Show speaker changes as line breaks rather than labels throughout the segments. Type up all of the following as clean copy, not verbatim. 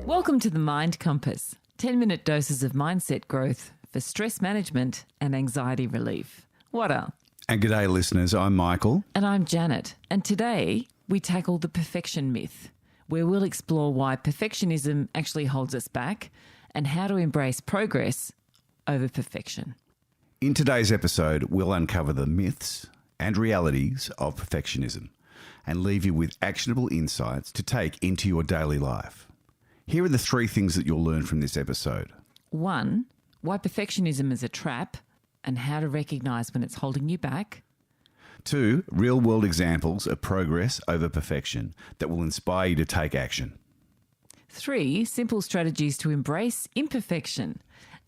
Welcome to the Mind Compass, 10-minute doses of mindset growth for stress management and anxiety relief. Whata?
And g'day listeners, I'm Michael.
And I'm Janet. And today we tackle the perfection myth, where we'll explore why perfectionism actually holds us back and how to embrace progress over perfection.
In today's episode, we'll uncover the myths and realities of perfectionism and leave you with actionable insights to take into your daily life. Here are the 3 things that you'll learn from this episode.
1, why perfectionism is a trap and how to recognise when it's holding you back.
2, real-world examples of progress over perfection that will inspire you to take action.
3, simple strategies to embrace imperfection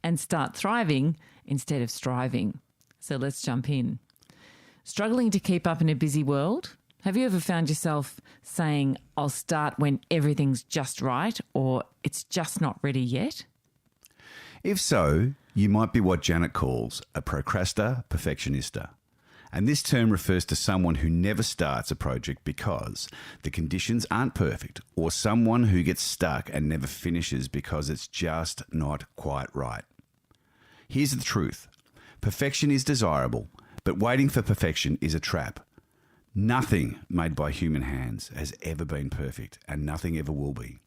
and start thriving instead of striving. So let's jump in. Struggling to keep up in a busy world? Have you ever found yourself saying, I'll start when everything's just right, or it's just not ready yet?
If so, you might be what Janet calls a procrastinator perfectionista. And this term refers to someone who never starts a project because the conditions aren't perfect, or someone who gets stuck and never finishes because it's just not quite right. Here's the truth. Perfection is desirable, but waiting for perfection is a trap. Nothing made by human hands has ever been perfect, and nothing ever will be.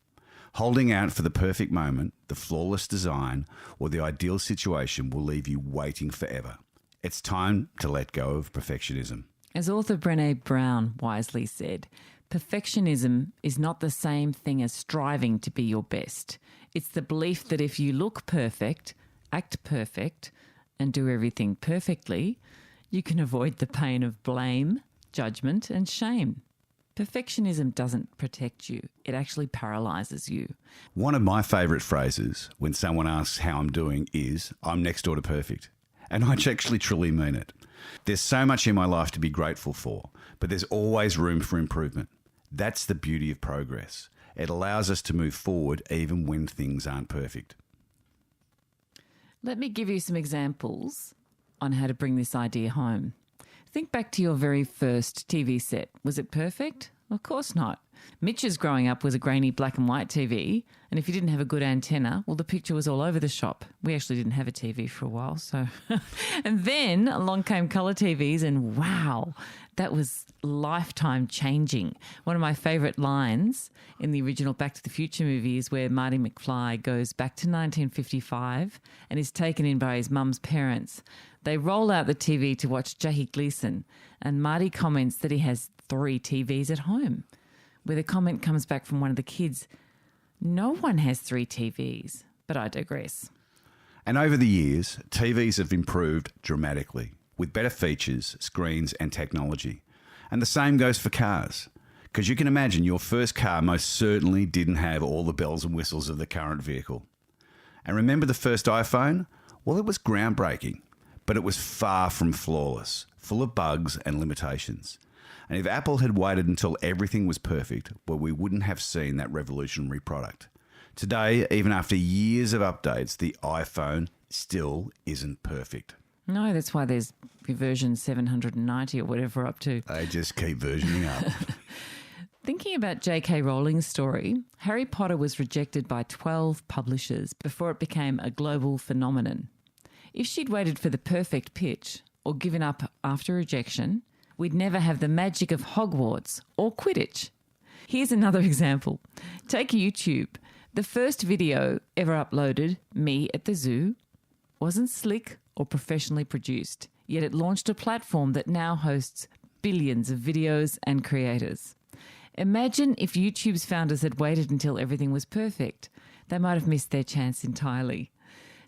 Holding out for the perfect moment, the flawless design, or the ideal situation will leave you waiting forever. It's time to let go of perfectionism.
As author Brené Brown wisely said, perfectionism is not the same thing as striving to be your best. It's the belief that if you look perfect, act perfect, and do everything perfectly, you can avoid the pain of blame, judgment, and shame. Perfectionism doesn't protect you. It actually paralyzes you.
One of my favourite phrases when someone asks how I'm doing is, I'm next door to perfect. And I actually truly mean it. There's so much in my life to be grateful for, but there's always room for improvement. That's the beauty of progress. It allows us to move forward even when things aren't perfect.
Let me give you some examples on how to bring this idea home. Think back to your very first TV set. Was it perfect? Of course not. Mitch's growing up was a grainy black and white TV, and if you didn't have a good antenna, well, the picture was all over the shop. We actually didn't have a TV for a while, so... And then along came colour TVs, and wow, that was lifetime changing. One of my favourite lines in the original Back to the Future movie is where Marty McFly goes back to 1955 and is taken in by his mum's parents. They roll out the TV to watch Jackie Gleason, and Marty comments that he has 3 TVs at home, where the comment comes back from one of the kids, no one has 3 TVs, but I digress.
And over the years, TVs have improved dramatically with better features, screens and technology. And the same goes for cars, because you can imagine your first car most certainly didn't have all the bells and whistles of the current vehicle. And remember the first iPhone? Well, it was groundbreaking, but it was far from flawless, full of bugs and limitations. And if Apple had waited until everything was perfect, well, we wouldn't have seen that revolutionary product. Today, even after years of updates, the iPhone still isn't perfect.
No, that's why there's version 790 or whatever up to.
They just keep versioning up.
Thinking about J.K. Rowling's story, Harry Potter was rejected by 12 publishers before it became a global phenomenon. If she'd waited for the perfect pitch or given up after rejection, we'd never have the magic of Hogwarts or Quidditch. Here's another example. Take YouTube. The first video ever uploaded, me at the zoo, wasn't slick or professionally produced, yet it launched a platform that now hosts billions of videos and creators. Imagine if YouTube's founders had waited until everything was perfect. They might have missed their chance entirely.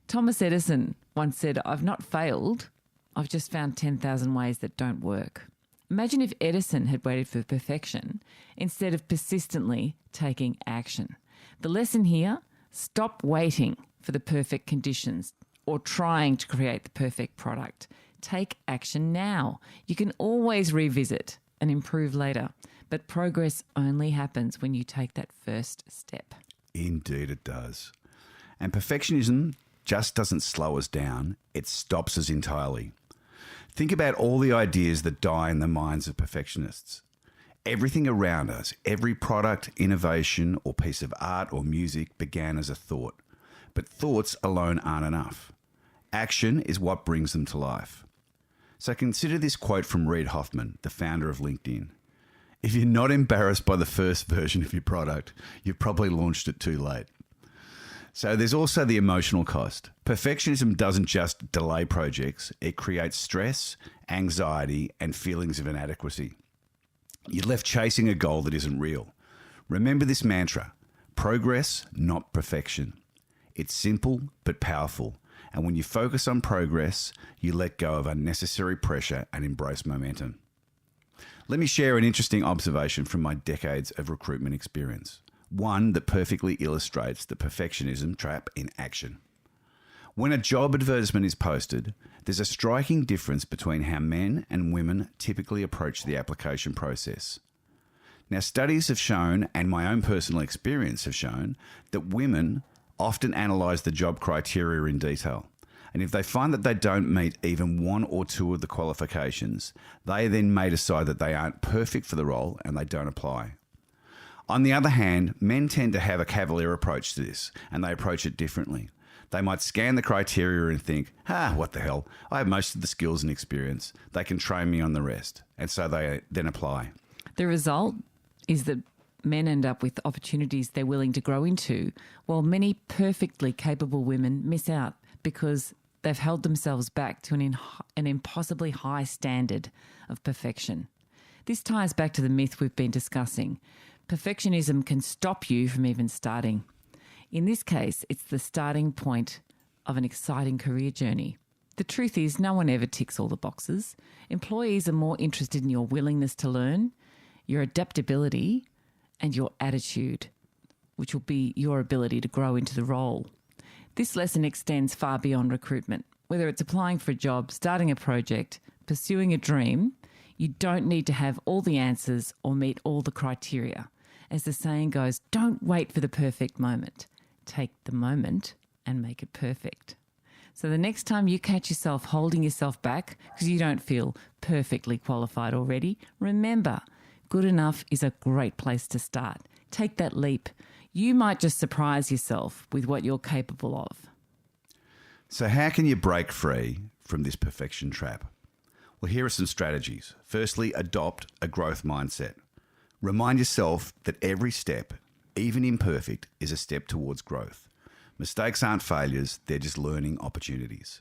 Thomas Edison once said, I've not failed, I've just found 10,000 ways that don't work. Imagine if Edison had waited for perfection instead of persistently taking action. The lesson here, stop waiting for the perfect conditions or trying to create the perfect product. Take action now. You can always revisit and improve later, but progress only happens when you take that first step.
Indeed it does. And perfectionism just doesn't slow us down, it stops us entirely. Think about all the ideas that die in the minds of perfectionists. Everything around us, every product, innovation, or piece of art or music began as a thought. But thoughts alone aren't enough. Action is what brings them to life. So consider this quote from Reid Hoffman, the founder of LinkedIn. If you're not embarrassed by the first version of your product, you've probably launched it too late. So there's also the emotional cost. Perfectionism doesn't just delay projects, it creates stress, anxiety, and feelings of inadequacy. You're left chasing a goal that isn't real. Remember this mantra: progress, not perfection. It's simple but powerful, and when you focus on progress, you let go of unnecessary pressure and embrace momentum. Let me share an interesting observation from my decades of recruitment experience, one that perfectly illustrates the perfectionism trap in action. When a job advertisement is posted, there's a striking difference between how men and women typically approach the application process. Now, studies have shown, and my own personal experience have shown, that women often analyse the job criteria in detail. And if they find that they don't meet even one or two of the qualifications, they then may decide that they aren't perfect for the role and they don't apply. On the other hand, men tend to have a cavalier approach to this, and they approach it differently. They might scan the criteria and think, what the hell? I have most of the skills and experience. They can train me on the rest. And so they then apply.
The result is that men end up with opportunities they're willing to grow into, while many perfectly capable women miss out because they've held themselves back to an impossibly high standard of perfection. This ties back to the myth we've been discussing. Perfectionism can stop you from even starting. In this case, it's the starting point of an exciting career journey. The truth is, no one ever ticks all the boxes. Employees are more interested in your willingness to learn, your adaptability, and your attitude, which will be your ability to grow into the role. This lesson extends far beyond recruitment. Whether it's applying for a job, starting a project, pursuing a dream, you don't need to have all the answers or meet all the criteria. As the saying goes, don't wait for the perfect moment. Take the moment and make it perfect. So the next time you catch yourself holding yourself back because you don't feel perfectly qualified already, remember, good enough is a great place to start. Take that leap. You might just surprise yourself with what you're capable of.
So how can you break free from this perfection trap? Well, here are some strategies. Firstly, adopt a growth mindset. Remind yourself that every step, even imperfect, is a step towards growth. Mistakes aren't failures, they're just learning opportunities.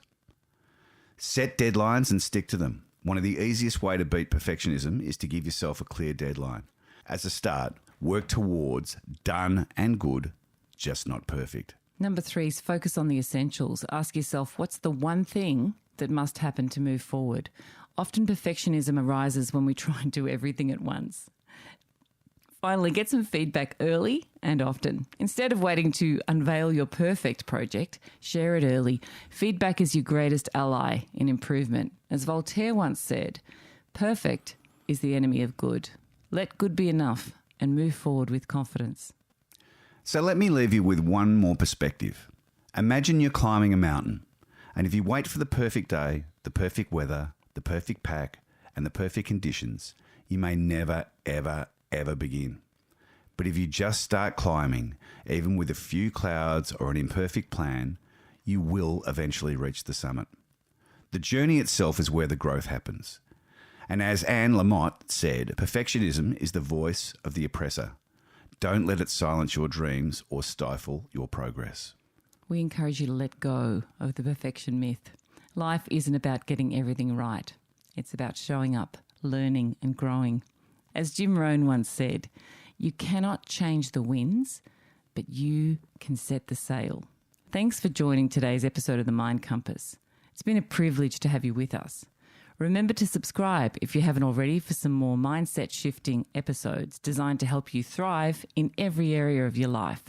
Set deadlines and stick to them. One of the easiest way to beat perfectionism is to give yourself a clear deadline. As a start, work towards done and good, just not perfect.
Number 3 is focus on the essentials. Ask yourself, what's the one thing that must happen to move forward? Often perfectionism arises when we try and do everything at once. Finally, get some feedback early and often. Instead of waiting to unveil your perfect project, share it early. Feedback is your greatest ally in improvement. As Voltaire once said, perfect is the enemy of good. Let good be enough and move forward with confidence.
So let me leave you with one more perspective. Imagine you're climbing a mountain, and if you wait for the perfect day, the perfect weather, the perfect pack, and the perfect conditions, you may never, ever begin. But if you just start climbing, even with a few clouds or an imperfect plan, you will eventually reach the summit. The journey itself is where the growth happens. And as Anne Lamott said, perfectionism is the voice of the oppressor. Don't let it silence your dreams or stifle your progress.
We encourage you to let go of the perfection myth. Life isn't about getting everything right. It's about showing up, learning and growing. As Jim Rohn once said, you cannot change the winds, but you can set the sail. Thanks for joining today's episode of The Mind Compass. It's been a privilege to have you with us. Remember to subscribe if you haven't already for some more mindset shifting episodes designed to help you thrive in every area of your life.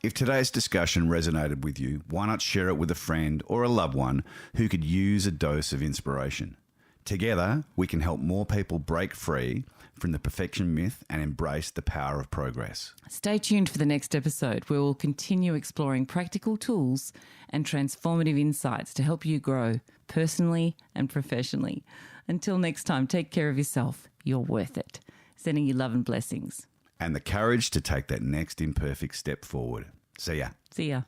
If today's discussion resonated with you, why not share it with a friend or a loved one who could use a dose of inspiration? Together, we can help more people break free from the perfection myth and embrace the power of progress.
Stay tuned for the next episode where we'll continue exploring practical tools and transformative insights to help you grow personally and professionally. Until next time, take care of yourself. You're worth it. Sending you love and blessings.
And the courage to take that next imperfect step forward. See ya.
See ya.